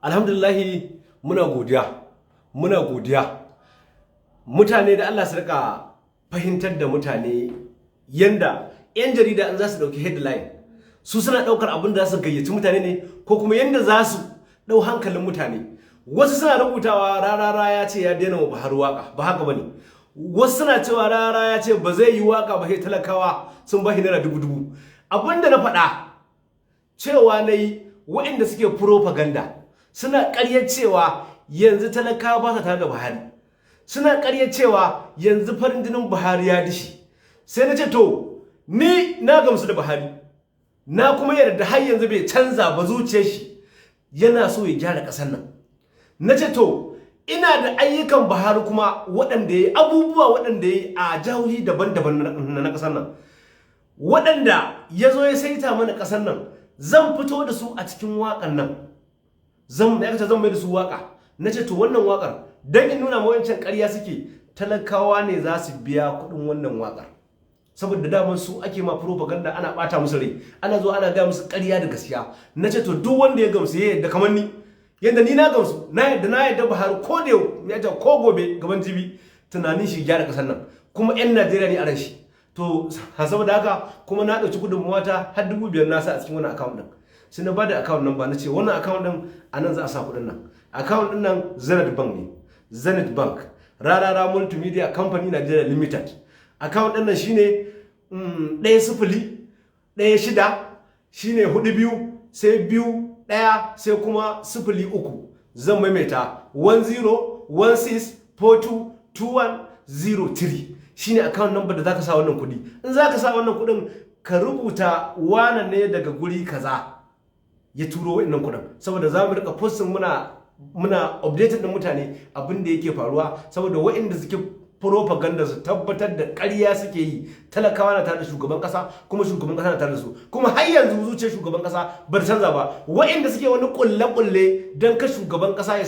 Alhamdulillahi muna godiya mutane da Allah su rika fahimtar da mutane yanda yan jarida an za su dauki headline su suna daukar abin da za su gayyaci mutane ne ko kuma yanda za su dau hankalin mutane. Wasu suna rubutawa rarara ya ce ya daina wa Buhari waka, ba haka bane. Wasu suna cewa rarara ya ce ba zai yi waka ba sai talakawa sun bashi naira dubu. Abinda na faɗa cewa nayi waɗanda suke propaganda suna ƙaryar cewa yanzu talakawa ba sa tare da Buhari, suna ƙaryar cewa yanzu farin jinin Buhari ya dishi. Sai na ce to ni na gamsu da Buhari, na kuma yarda har yanzu bai canza ba, zuciyar shi yana so ya gyara ƙasar nan. Na ce to ina da ayyukan Buhari kuma waɗanda ya yi, abubuwa waɗanda ya yi a jihohi daban-daban na ƙasar nan, waɗanda ya zo ya saita mana ƙasar nan, zan fito da su a cikin waƙan nan, zan mai da su waƙa. Na ce to wannan waƙar don in nuna mawancan ƙarya suke, talakawa ne za su biya kuɗin wannan waƙar, saboda daman su ake ma propaganda, ana ɓata musu rai, ana zo ana gaya musu ƙarya da gaskiya. Na ce to duk wanda ya gamsu ya yadda kamar ni, yadda ni na gamsu, na yadda Buhari ko da yau ko gobe gaban jibi tunanin shi gyara ƙasar nan, kuma 'yan Najeriya ne a ran shi. To saboda haka kuma na ɗauki gudunmawa ta har 5,000 na sa a cikin wani account ɗin. Sai na bada account number, na ce wannan account ɗin a nan za a sa kuɗin nan. Account ɗin nan Zenith Bank ne, Zenith Bank, Rarara Multimedia Company Nigeria Limited. Account ɗin nan shine 10-16 shine 42 sai 2-1 sai kuma 03. Zan maimaita 1016422103 shine account number da zaka sa wannan kudi. In zaka sa wannan kudin ka rubuta wana ne daga guri kaza ya turo wannan kudin, saboda za mu rika posting muna updated din mutane abin da yake faruwa, saboda waɗanda suke propaganda su tabbatar da ƙarya suke yi. Talakawa na tare da shugaban ƙasa, kuma shugaban ƙasa na tare da su, kuma har yanzu zuciyar shugaban ƙasa bar canza ba. Waɗanda suke wani kulle-kulle don ka shugaban ƙasa ya